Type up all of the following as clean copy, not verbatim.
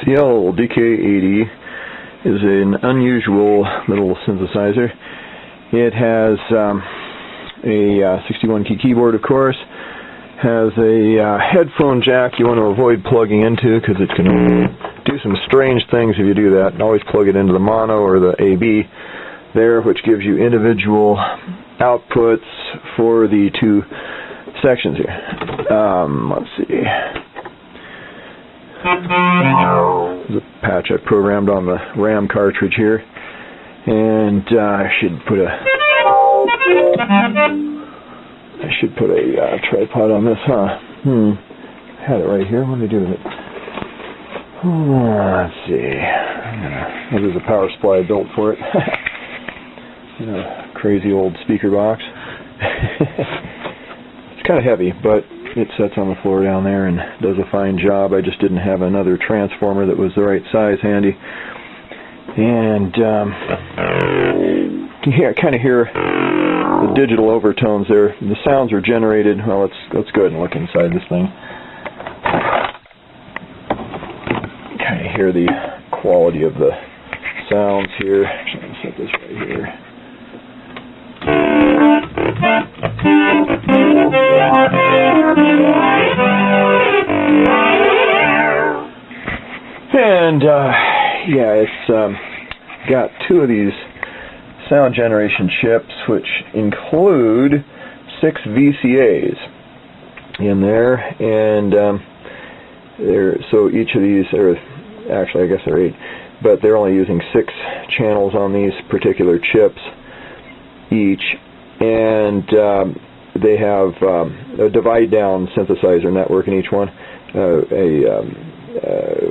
Siel DK80 is an unusual little synthesizer. It has a 61 key keyboard, of course, has a headphone jack you want to avoid plugging into because it's going to do some strange things if you do that, and always plug it into the mono or the AB there, which gives you individual outputs for the two sections here. Let's see. There's a patch I programmed on the RAM cartridge here, and I should put a tripod on this, huh? I had it right here. What did I do with it? Let's see. There's a power supply I built for it. Crazy old speaker box. It's kind of heavy, but it sits on the floor down there and does a fine job. I just didn't have another transformer that was the right size handy. And you can kind of hear the digital overtones there. The sounds are generated. Well, let's go ahead and look inside this thing. Kind of hear the quality of the sounds here. I'm going to set this right here. And yeah, it's got two of these sound generation chips, which include 6 VCAs in there, and so each of these are, actually I guess they're 8, but they're only using 6 channels on these particular chips each, and they have a divide down synthesizer network in each one, a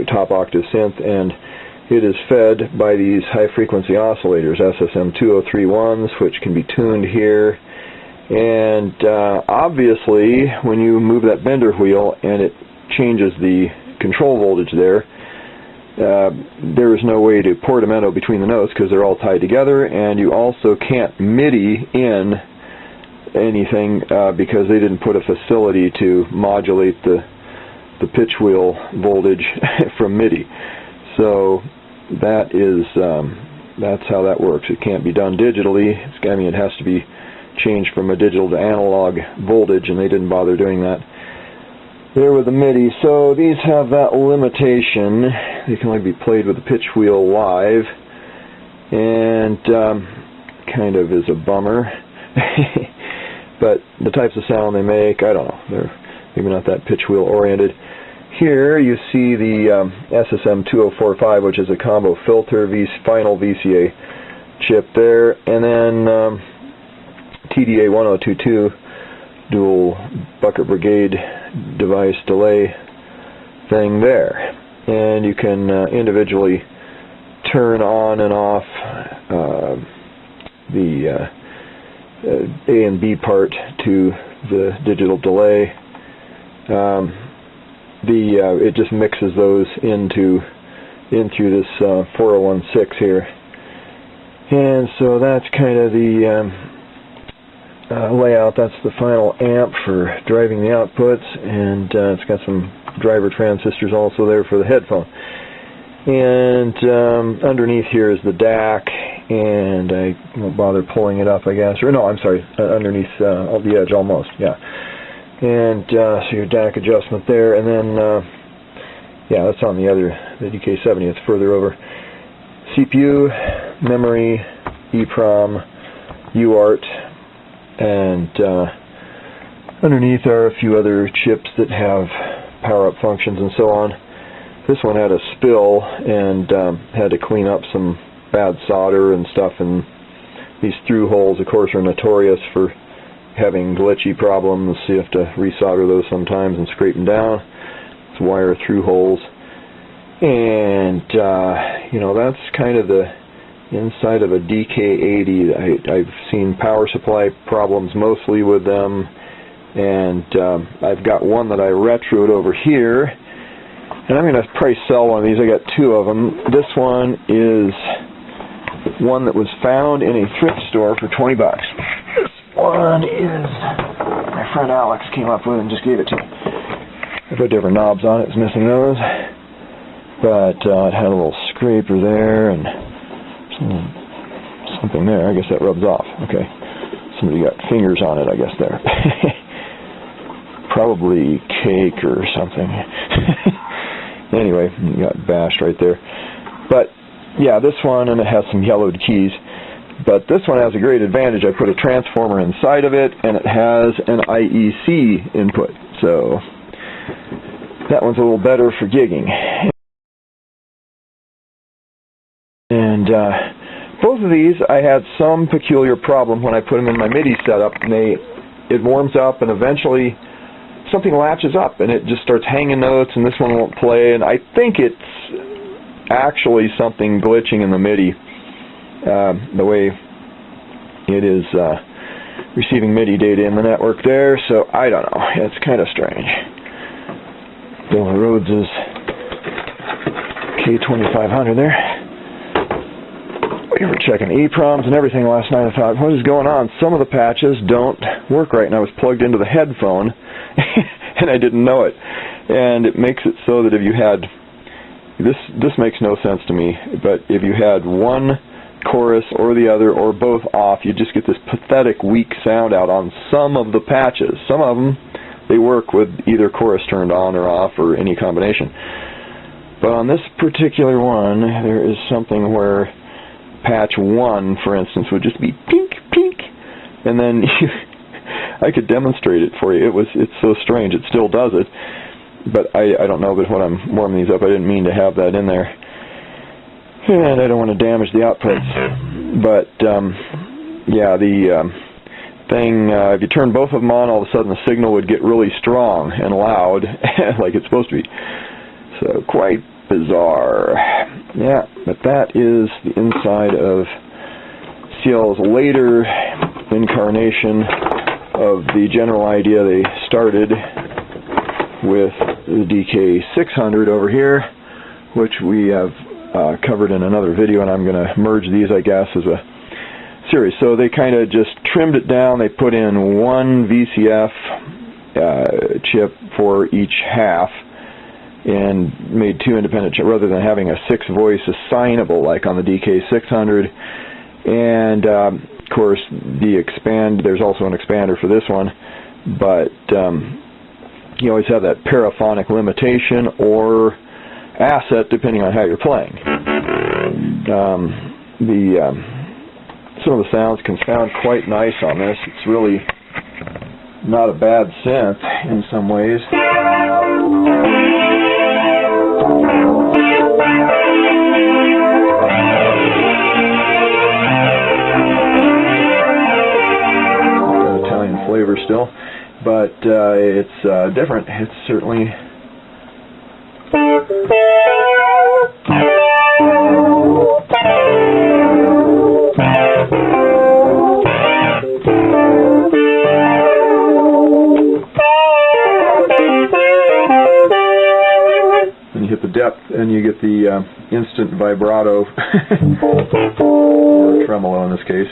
top octave synth, and it is fed by these high frequency oscillators, SSM 203-1s, which can be tuned here. And obviously when you move that bender wheel and it changes the control voltage there, there is no way to portamento between the notes because they're all tied together, and you also can't MIDI in anything because they didn't put a facility to modulate the pitch wheel voltage from MIDI. So that is that's how that works. It can't be done digitally. It has to be changed from a digital to analog voltage, and they didn't bother doing that there with the MIDI. So these have that limitation. They can only be played with the pitch wheel live, and kind of is a bummer. But the types of sound they make, I don't know. They're maybe not that pitch wheel oriented. Here you see the SSM 2045, which is a combo filter final VCA chip there, and then TDA 1022 dual bucket brigade device delay thing there, and you can individually turn on and off the A and B part to the digital delay. It just mixes those in through this 4016 here, and so that's kind of the layout. That's the final amp for driving the outputs, and it's got some driver transistors also there for the headphone. And underneath here is the DAC, and I won't bother pulling it up, I guess. Or no, I'm sorry, underneath the edge almost, yeah. And so your DAC adjustment there, and then yeah, that's on the DK70. It's further over. CPU, memory, EEPROM, UART, and underneath are a few other chips that have power-up functions and so on. This one had a spill and had to clean up some bad solder and stuff, and these through holes, of course, are notorious for having glitchy problems, so you have to resolder those sometimes and scrape them down. It's wire through holes. And that's kind of the inside of a DK80. I've seen power supply problems mostly with them, and I've got one that I retroed over here, and I'm going to price sell one of these. I got 2 of them. This one is one that was found in a thrift store for 20 bucks. This one is my friend Alex came up with and just gave it to me. I put different knobs on it. It's missing those. But it had a little scraper there and something there. I guess that rubs off. Okay. Somebody got fingers on it, I guess, there. Probably cake or something. Anyway, you got bashed right there. But, yeah, this one, and it has some yellowed keys. But this one has a great advantage. I put a transformer inside of it, and it has an IEC input. So that one's a little better for gigging. And both of these, I had some peculiar problem when I put them in my MIDI setup. And it warms up, and eventually something latches up, and it just starts hanging notes, and this one won't play. And I think it's actually something glitching in the MIDI. The way it is receiving MIDI data in the network there, so I don't know. It's kind of strange. Bill Rhodes' K2500 there. We were checking EEPROMs and everything last night. I thought, what is going on? Some of the patches don't work right, and I was plugged into the headphone, and I didn't know it. And it makes it so that if you had... This makes no sense to me, but if you had one chorus or the other or both off, you just get this pathetic weak sound out on some of the patches. Some of them, they work with either chorus turned on or off or any combination. But on this particular one, there is something where patch 1, for instance, would just be pink, pink, and then I could demonstrate it for you. It's so strange. It still does it. But I don't know that when I'm warming these up, I didn't mean to have that in there. And I don't want to damage the outputs. But, yeah, the thing, if you turn both of them on, all of a sudden the signal would get really strong and loud, like it's supposed to be. So, quite bizarre. Yeah, but that is the inside of Siel's later incarnation of the general idea they started with the DK80 over here, which we have covered in another video, and I'm going to merge these, I guess, as a series. So they kind of just trimmed it down. They put in one VCF chip for each half and made two independent chips rather than having a 6-voice assignable like on the DK600. And of course, there's also an expander for this one, but you always have that paraphonic limitation or asset depending on how you're playing. Some of the sounds can sound quite nice on this. It's really not a bad synth in some ways. Got Italian flavor still, but it's different. It's certainly depth, and you get the instant vibrato, or tremolo in this case.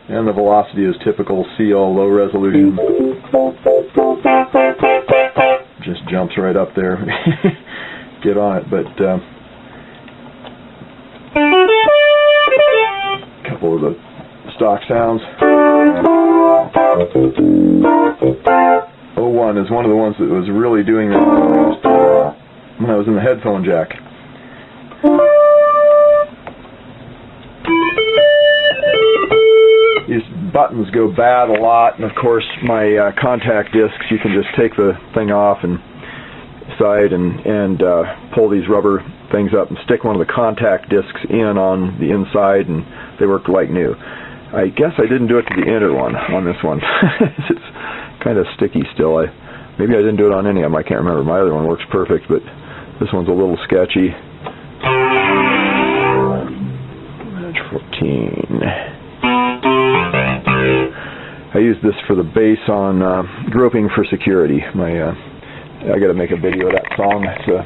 And the velocity is typical Siel, low resolution. Just jumps right up there. Get on it, but a couple of the stock sounds. 01 is one of the ones that was really doing that when I was in the headphone jack. These buttons go bad a lot, and of course my contact discs, you can just take the thing off and side and pull these rubber things up and stick one of the contact discs in on the inside, and they work like new. I guess I didn't do it to the inner one on this one. It's kind of sticky still. Maybe I didn't do it on any of them. I can't remember. My other one works perfect, but this one's a little sketchy. Match 14. I use this for the bass on Groping for Security. I got to make a video of that song. It's a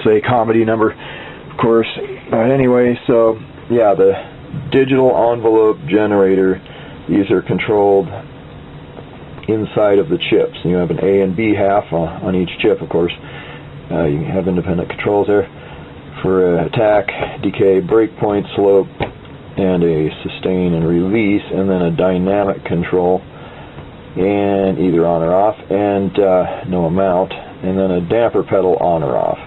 TSA comedy number, of course. But anyway, so yeah, the digital envelope generator. These are controlled inside of the chips. You have an A and B half on each chip, of course. You have independent controls there for attack, decay, breakpoint, slope, and a sustain and release, and then a dynamic control, and either on or off, and no amount, and then a damper pedal on or off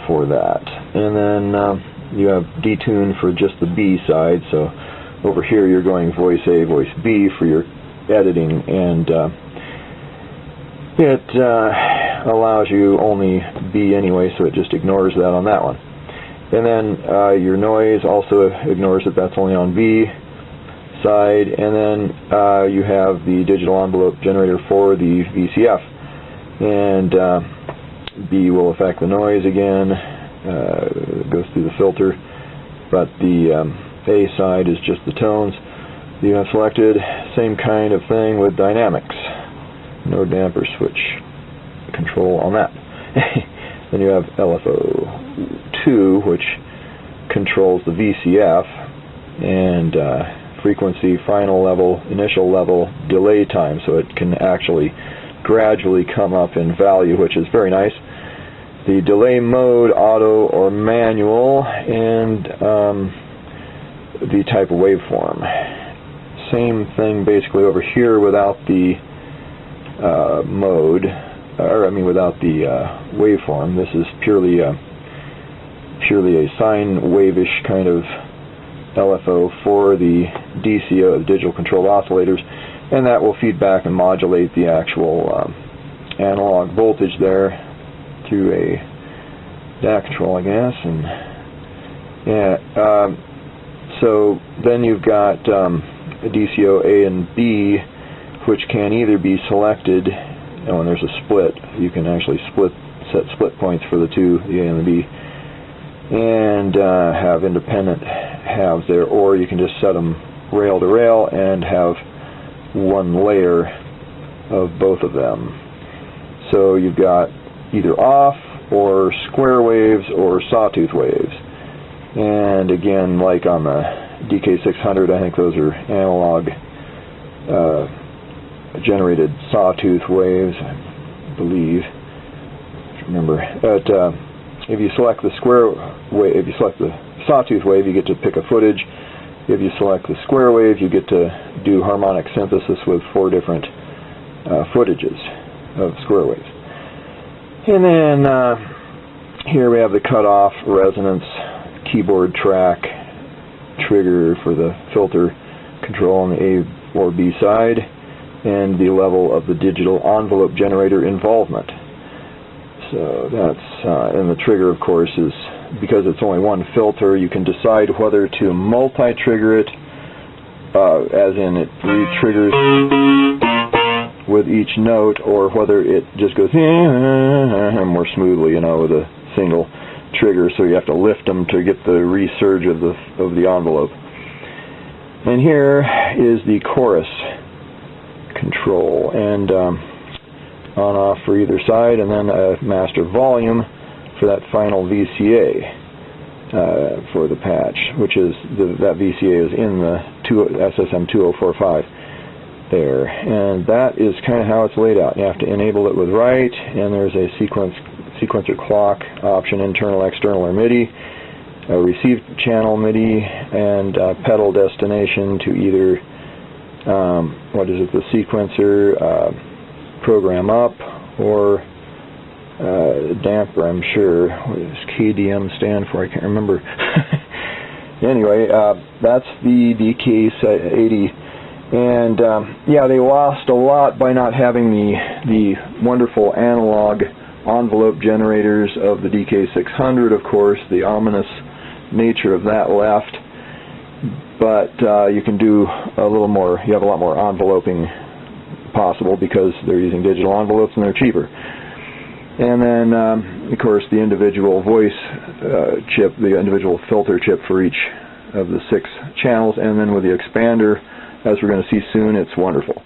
for that. And then you have detune for just the B side, so over here you're going voice A, voice B for your editing, and it allows you only B anyway, so it just ignores that on that one. And then your noise also ignores that that's only on B side, and then you have the digital envelope generator for the VCF, and B will affect the noise again. It goes through the filter, but the A side is just the tones you have selected. Same kind of thing with dynamics. No damper switch control on that. Then you have LFO2, which controls the VCF, and frequency, final level, initial level, delay time, so it can actually gradually come up in value, which is very nice. The delay mode, auto or manual, and the type of waveform. Same thing basically over here without the mode, without the waveform. This is purely a sine wave-ish kind of LFO for the DCO, the digital control oscillators, and that will feed back and modulate the actual analog voltage there through a DAC control, I guess. And yeah, so then you've got a DCO A and B, which can either be selected. When there's a split, you can actually set split points for the two, the A and the B, and have independent halves there, or you can just set them rail to rail and have one layer of both of them. So you've got either off or square waves or sawtooth waves. And again, like on the DK600, I think those are analog generated sawtooth waves, I believe. I don't remember. But if you select the square wave, if you select the sawtooth wave, you get to pick a footage. If you select the square wave, you get to do harmonic synthesis with 4 different footages of square waves. And then here we have the cutoff, resonance, keyboard track, trigger for the filter control on the A or B side, and the level of the digital envelope generator involvement. So that's, and the trigger, of course, is, because it's only one filter, you can decide whether to multi-trigger it, as in it re-triggers with each note, or whether it just goes more smoothly, with a single trigger, so you have to lift them to get the resurge of the envelope. And here is the chorus control, and on-off for either side, and then a master volume for that final VCA for the patch, which is that VCA is in the SSM 2045 there, and that is kind of how it's laid out. You have to enable it with write, and there's a sequencer clock option, internal, external, or MIDI, a receive channel MIDI, and pedal destination to either the sequencer, program up, or damper, I'm sure. What does KDM stand for? I can't remember. Anyway, that's the DK80. And yeah, they lost a lot by not having the wonderful analog envelope generators of the DK600, of course. The ominous nature of that left. But you can do a little more, you have a lot more enveloping possible because they're using digital envelopes and they're cheaper. And then, of course, the individual voice chip, the individual filter chip for each of the 6 channels, and then with the expander, as we're going to see soon, it's wonderful.